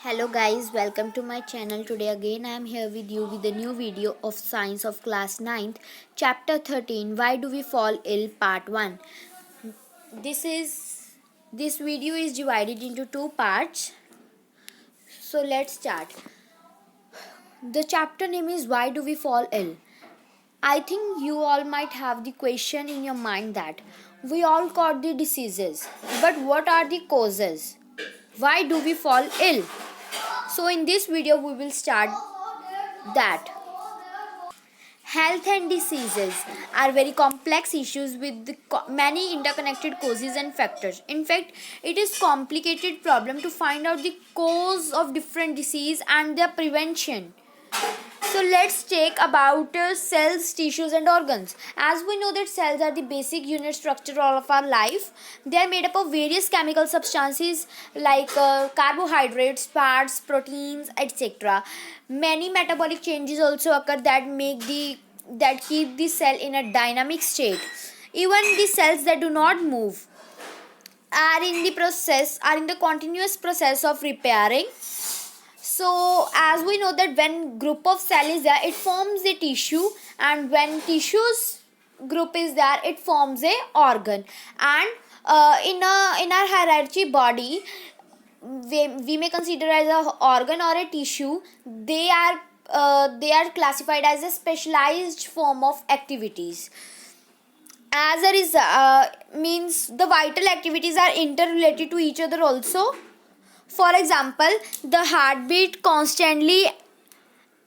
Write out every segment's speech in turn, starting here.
Hello guys, welcome to my channel. Today again I am here with you with a new video of Science of Class 9th, Chapter 13, Why Do We Fall Ill, Part 1. This video is divided into two parts. So let's start. The chapter name is Why Do We Fall Ill? I think you all might have the question in your mind that we all caught the diseases, but what are the causes? Why do we fall ill? So in this video we will start that. Health and diseases are very complex issues with many interconnected causes and factors. In fact, it is complicated problem to find out the cause of different disease and their prevention. So let's take about cells, tissues and organs. As we know that cells are the basic unit structure of our life. They are made up of various chemical substances like carbohydrates, fats, proteins, etc. Many metabolic changes also occur that keep the cell in a dynamic state. Even the cells that do not move are in the continuous process of repairing. So as we know that when group of cell is there, it forms a tissue, and when tissues group is there, it forms a organ. And in our hierarchy body, we may consider as a organ or a tissue. They are classified as a specialized form of activities. As a result, means the vital activities are interrelated to each other also. For example, the heartbeat constantly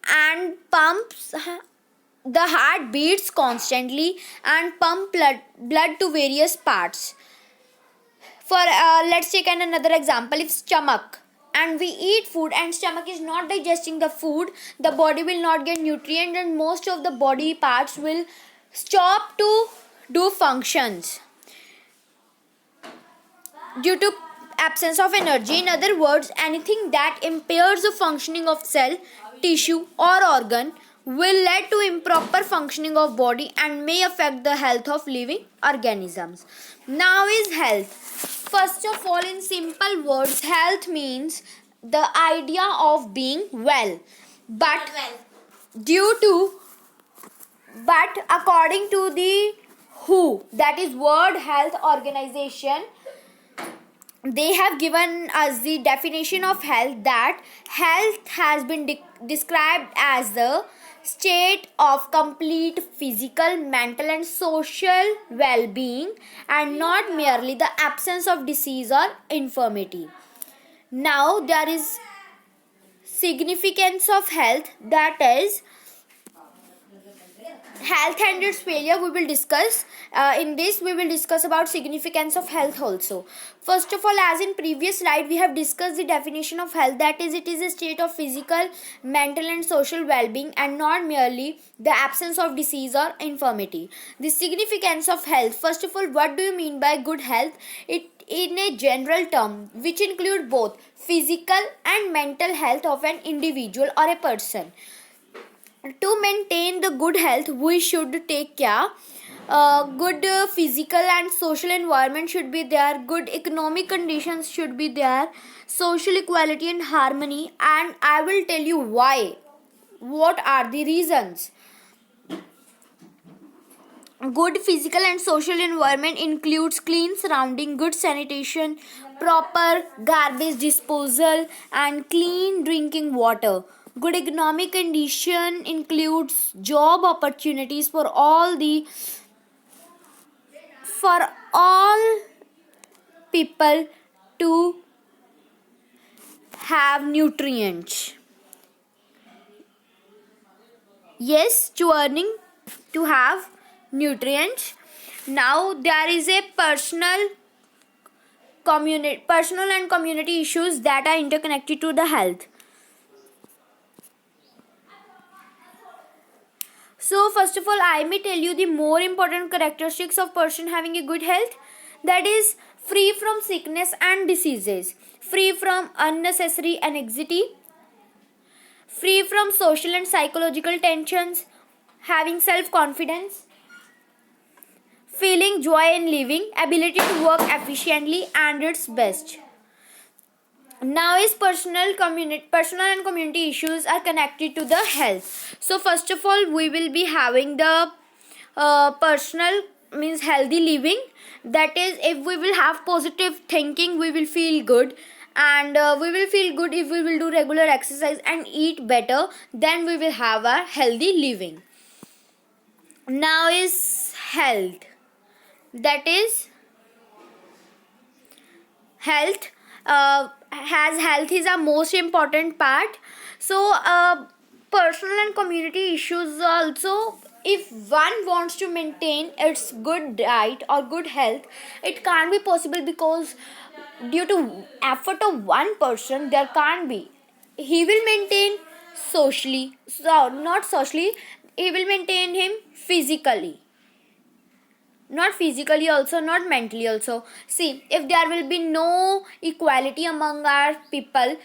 and pumps the heart beats constantly and pump blood to various parts. For let's take another example. If stomach and we eat food and stomach is not digesting the food, the body will not get nutrient and most of the body parts will stop to do functions due to absence of energy. In other words, anything that impairs the functioning of cell, tissue or organ will lead to improper functioning of body and may affect the health of living organisms. Now is health. First of all, in simple words, health means the idea of being well. But due to but according to the WHO, that is World Health Organization, they have given us the definition of health, that health has been described as the state of complete physical, mental and social well-being and not merely the absence of disease or infirmity. Now there is significance of health, that is health and its failure we will discuss. In this we will discuss about significance of health also. First of all, as in previous slide we have discussed the definition of health, that is it is a state of physical, mental and social well-being and not merely the absence of disease or infirmity. The significance of health. First of all, what do you mean by good health? It in a general term which include both physical and mental health of an individual or a person. To maintain the good health, we should take care. Good physical and social environment should be there. Good economic conditions should be there. Social equality and harmony. And I will tell you why. What are the reasons? Good physical and social environment includes clean surrounding, good sanitation, proper garbage disposal, and clean drinking water. Good economic condition includes job opportunities for all people to have nutrients. Yes, to earning to have nutrients. Now there is a personal and community issues that are interconnected to the health. So first of all, I may tell you the more important characteristics of person having a good health, that is free from sickness and diseases, free from unnecessary anxiety, free from social and psychological tensions, having self-confidence, feeling joy in living, ability to work efficiently and its best. Now is personal and community issues are connected to the health. So first of all, we will be having the personal means healthy living. That is, if we will have positive thinking, we will feel good, and we will feel good if we will do regular exercise and eat better. Then we will have a healthy living. Now is health. That is health. Has health is a most important part. So personal and community issues also, if one wants to maintain its good diet or good health, it can't be possible, because due to effort of one person there can't be. He will maintain socially, so not socially, he will maintain him physically, not physically also, not mentally also. See, if there will be no equality among our people,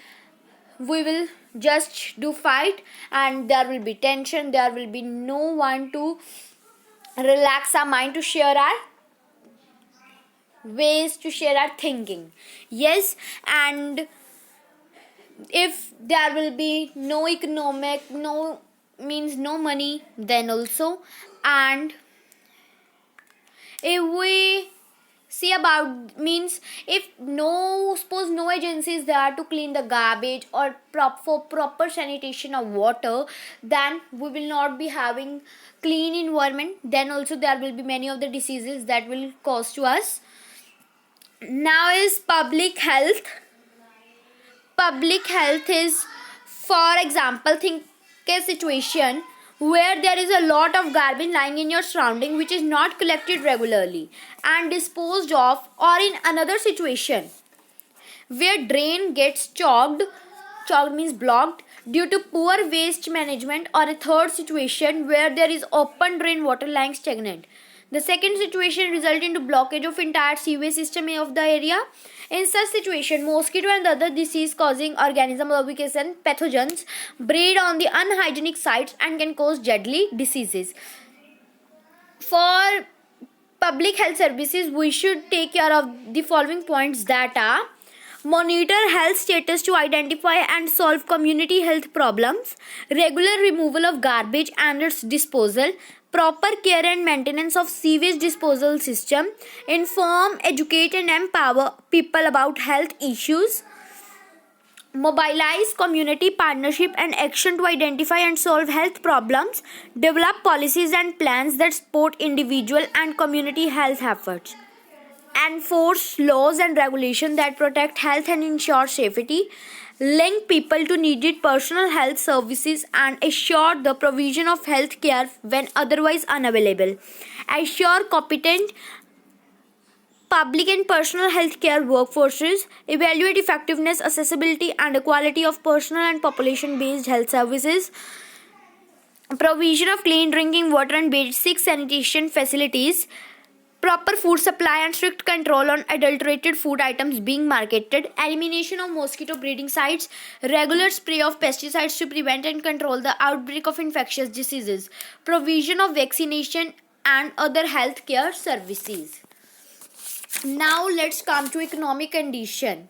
we will just do fight, and there will be tension, there will be no one to relax our mind, to share our ways, to share our thinking. Yes, and if there will be no economic, no means no money, then also. And if we see about, means if no, suppose no agencies there to clean the garbage or for proper sanitation of water, then we will not be having clean environment. Then also there will be many of the diseases that will cause to us. Now is public health. Public health is, for example, think a situation where there is a lot of garbage lying in your surrounding which is not collected regularly and disposed of, or in another situation where drain gets choked means blocked due to poor waste management, or a third situation where there is open drain water lying stagnant. The second situation result into blockage of entire sewage system of the area. In such situation, mosquito and other disease causing organisms or pathogens breed on the unhygienic sites and can cause deadly diseases. For public health services, we should take care of the following points, that are: monitor health status to identify and solve community health problems, regular removal of garbage and its disposal, proper care and maintenance of sewage disposal system, inform, educate and empower people about health issues, mobilize community partnership and action to identify and solve health problems, develop policies and plans that support individual and community health efforts, enforce laws and regulations that protect health and ensure safety, link people to needed personal health services and assure the provision of health care when otherwise unavailable, assure competent public and personal health care workforces, evaluate effectiveness, accessibility and quality of personal and population based health services, provision of clean drinking water and basic sanitation facilities, proper food supply and strict control on adulterated food items being marketed, elimination of mosquito breeding sites, regular spray of pesticides to prevent and control the outbreak of infectious diseases, provision of vaccination and other health care services. Now let's come to economic condition.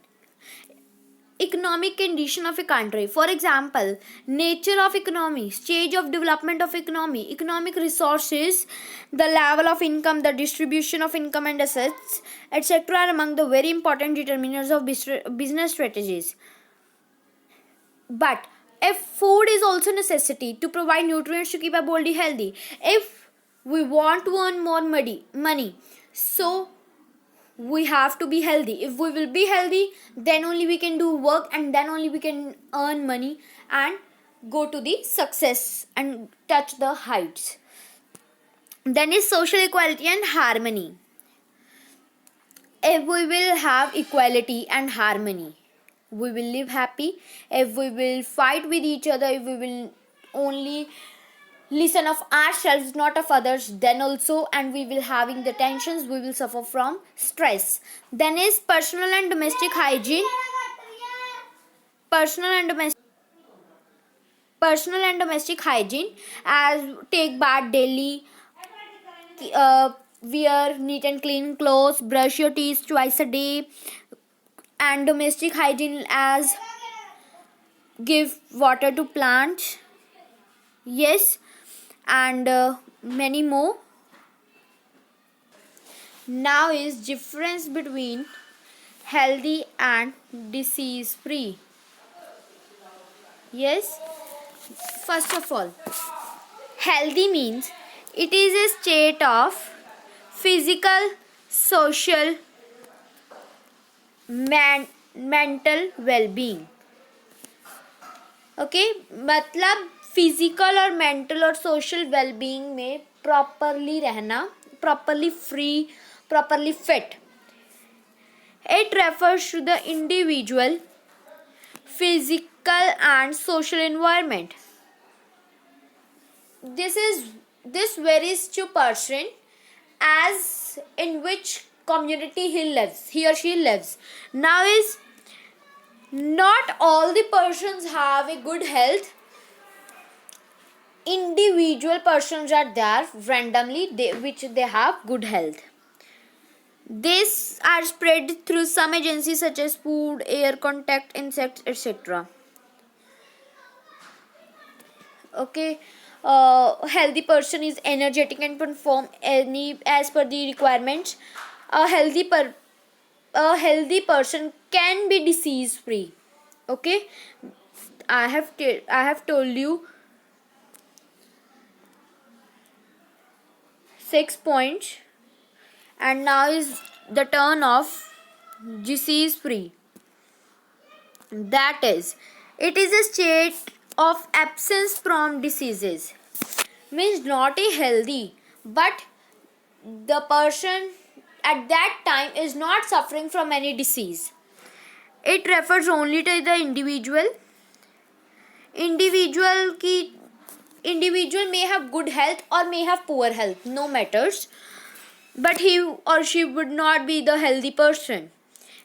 Economic condition of a country. For example, nature of economy, stage of development of economy, economic resources, the level of income, the distribution of income and assets, etc. are among the very important determinants of business strategies. But if food is also necessity to provide nutrients to keep a body healthy, if we want to earn more money, so we have to be healthy. If we will be healthy, then only we can do work, and then only we can earn money and go to the success and touch the heights. Then is social equality and harmony. If we will have equality and harmony, we will live happy. If we will fight with each other, if we will only listen of ourselves, not of others, then also, and we will having the tensions, we will suffer from stress. Then is personal and domestic hygiene. Personal and domestic hygiene, as take bath daily, wear neat and clean clothes, brush your teeth twice a day, and domestic hygiene as give water to plants. Yes, and many more. Now is difference between healthy and disease free. Yes, first of all, healthy means it is a state of physical, social, mental well-being. Okay मतलब physical और mental और social wellbeing में properly रहना, properly free, properly fit. It refers to the individual physical and social environment. This varies to person as in which community he or she lives. Now is not all the persons have a good health. Individual persons are there randomly which they have good health. These are spread through some agencies such as food, air contact, insects, etc. Okay, healthy person is energetic and perform any as per the requirements. A healthy person can be disease free. Okay, I have told you 6 points, and now is the turn of disease free. That is, it is a state of absence from diseases. Means not a healthy, but the person at that time is not suffering from any disease. It refers only to the individual. Individual may have good health or may have poor health, no matters, but he or she would not be the healthy person.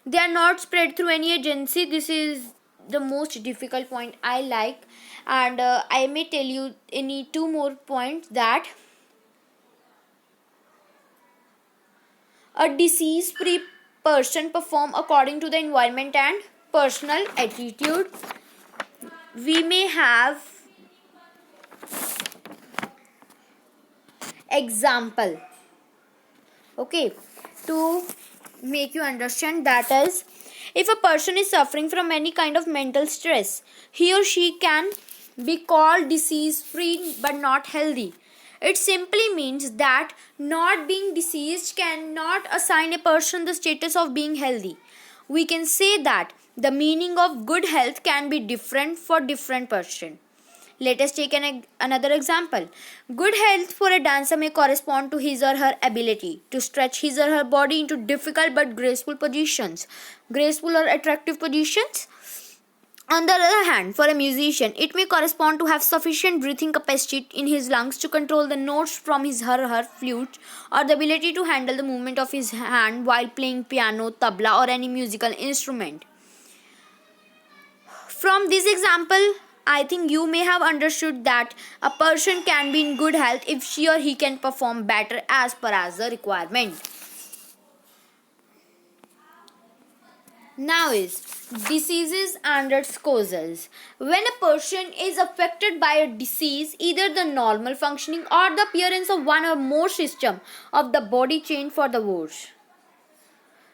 They are not spread through any agency. This is the most difficult point I like, and I may tell you any 2 more points. That a disease free person perform according to the environment and personal attitude. We may have example, okay, to make you understand. That is, if a person is suffering from any kind of mental stress, he or she can be called disease free but not healthy. It simply means that not being diseased cannot assign a person the status of being healthy. We can say that the meaning of good health can be different for different person. Let us take another example. Good health for a dancer may correspond to his or her ability to stretch his or her body into difficult but graceful positions, graceful or attractive positions. On the other hand, for a musician, it may correspond to have sufficient breathing capacity in his lungs to control the notes from his or her flute, or the ability to handle the movement of his hand while playing piano, tabla, or any musical instrument. From this example, I think you may have understood that a person can be in good health if she or he can perform better as per as the requirement. Now is diseases and its causes. When a person is affected by a disease, either the normal functioning or the appearance of one or more system of the body change for the worse.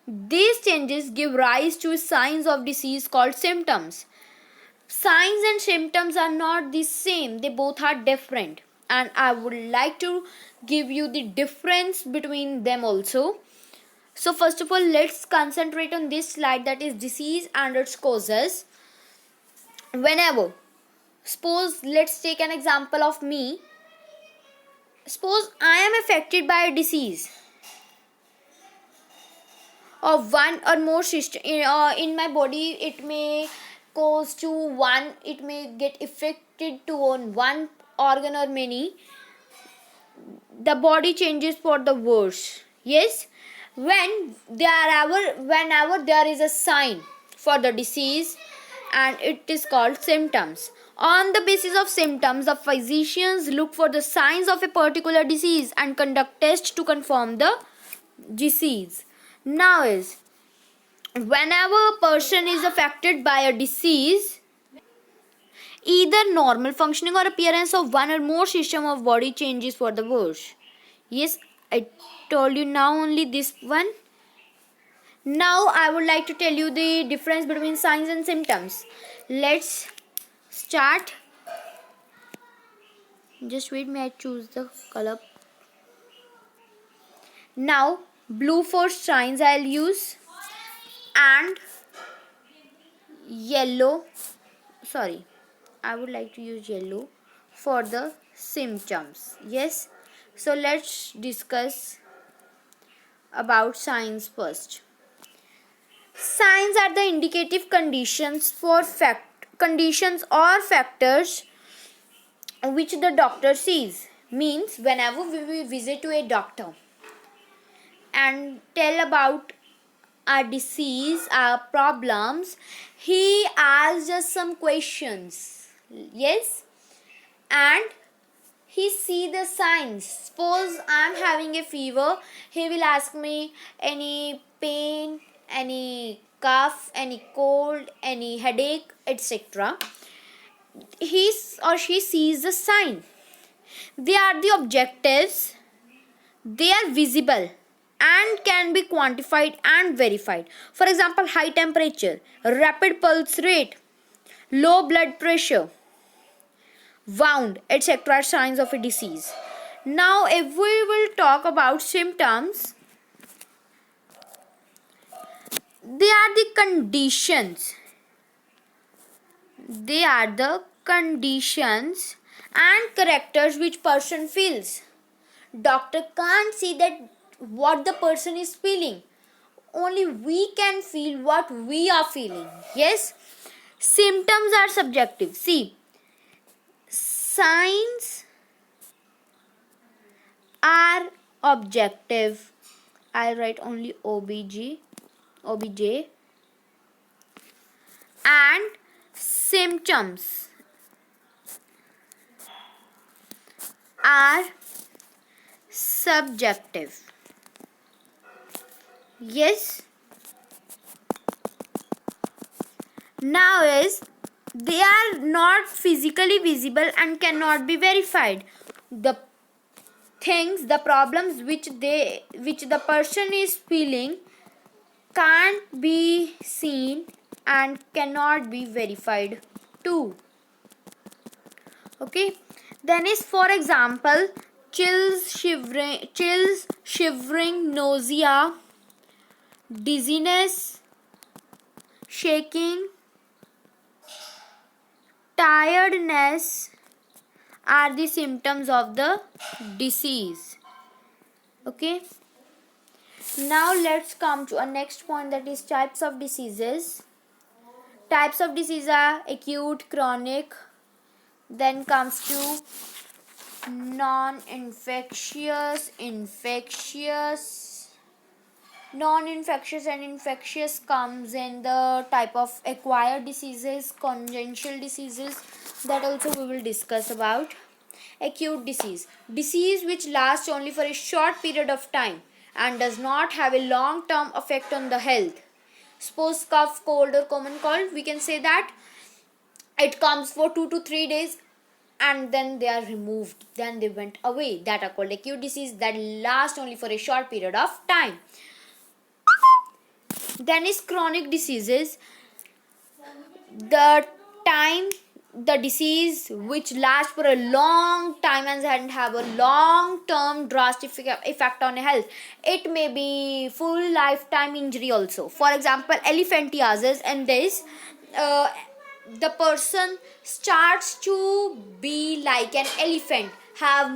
These changes give rise to signs of disease called symptoms. Signs and symptoms are not the same, they both are different, and I would like to give you the difference between them also. So first of all, let's concentrate on this slide, that is disease and its causes. Whenever, suppose let's take an example of me. Suppose I am affected by a disease of one or more system in my body. It may cause to one, it may get affected to on one organ or many. The body changes for the worse. Yes, whenever there is a sign for the disease, and it is called symptoms. On the basis of symptoms, the physicians look for the signs of a particular disease and conduct tests to confirm the disease. Now is Whenever a person is affected by a disease, either normal functioning or appearance of one or more system of body changes for the worse. Yes, I told you now only this one. Now I would like to tell you the difference between signs and symptoms. Let's start. Just wait, may I choose the color. Now blue for signs I'll use, and yellow, sorry, I would like to use yellow for the symptoms. Yes, so let's discuss about signs first. Signs are the indicative conditions or factors which the doctor sees. Means whenever we visit to a doctor and tell about our disease, our problems, he asks us some questions. Yes, and he see the signs. Suppose I am having a fever, he will ask me any pain, any cough, any cold, any headache, etc. He or she sees the sign. They are the objectives. They are visible and can be quantified and verified. For example, high temperature, rapid pulse rate, low blood pressure, wound, etc. are signs of a disease. Now, if we will talk about symptoms, they are the conditions. They are the conditions and characters which person feels. Doctor can't see that what the person is feeling. Only we can feel what we are feeling. Yes, symptoms are subjective. See, signs are objective. I'll write only OBJ, and symptoms are subjective. Yes. Now is they are not physically visible and cannot be verified. The things, the problems which the person is feeling can't be seen and cannot be verified too. Okay, then is, for example, chills, shivering, nausea, dizziness, shaking, tiredness are the symptoms of the disease. Okay, now let's come to a next point, that is types of diseases. Types of disease are acute, chronic, then comes to non-infectious, infectious. Non-infectious and infectious comes in the type of acquired diseases, congenital diseases, that also we will discuss about. Acute disease, disease which lasts only for a short period of time and does not have a long-term effect on the health. Suppose cough, cold or common cold, we can say that it comes for 2 to 3 days and then they are removed, then they went away. That are called acute disease, that last only for a short period of time. Then is chronic diseases, the disease which lasts for a long time and have a long term drastic effect on health. It may be full lifetime injury also. For example, elephantiasis, and this the person starts to be like an elephant, have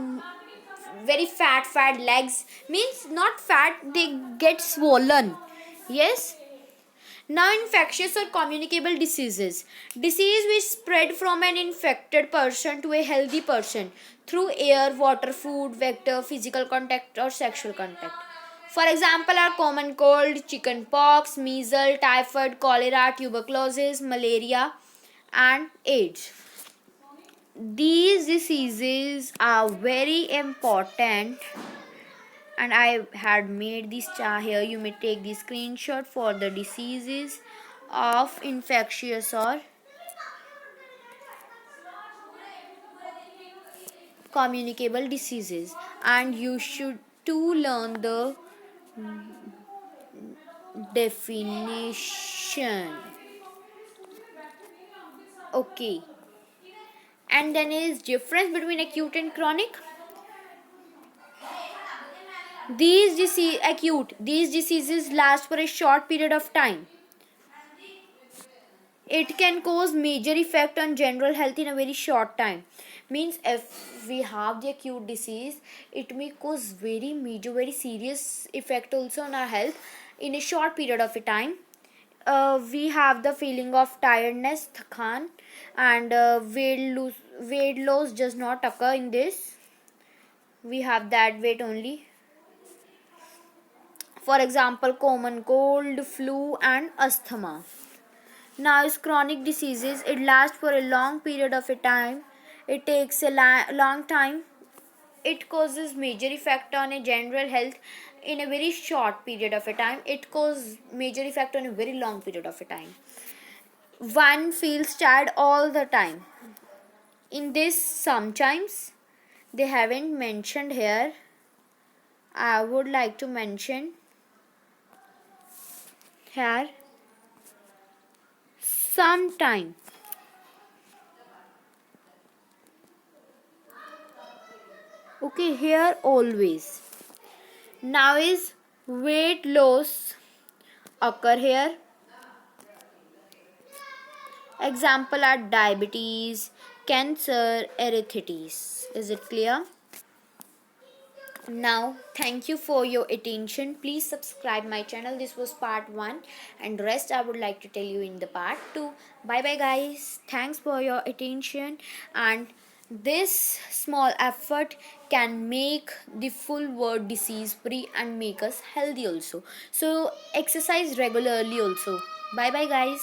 very fat legs, means not fat, they get swollen. Yes. Now, infectious or communicable diseases, disease which spread from an infected person to a healthy person through air, water, food, vector, physical contact or sexual contact. For example, are common cold, chicken pox, measles, typhoid, cholera, tuberculosis, malaria and AIDS. These diseases are very important and I had made this chart here. You may take the screenshot for the diseases of infectious or communicable diseases, and you should too learn the definition. Okay, and then is difference between acute and chronic. These diseases last for a short period of time. It can cause major effect on general health in a very short time. Means if we have the acute disease, it may cause very major, very serious effect also on our health in a short period of a time. We have the feeling of tiredness, thakan, and weight loss does not occur in this. We have that weight only. For example, common cold, flu, and asthma. Now, is chronic diseases. It lasts for a long period of a time. It takes a long time. It causes major effect on a general health in a very short period of a time. It causes major effect on a very long period of a time. One feels tired all the time. In this, sometimes they haven't mentioned here. I would like to mention here sometime. Okay, here always. Now is weight loss occur here. Example are diabetes, cancer, arthritis. Is it clear? Now, thank you for your attention. Please subscribe my channel. This was part 1 and rest I would like to tell you in the part 2. Bye bye guys. Thanks for your attention, and this small effort can make the full world disease free and make us healthy also. So exercise regularly also. Bye bye guys.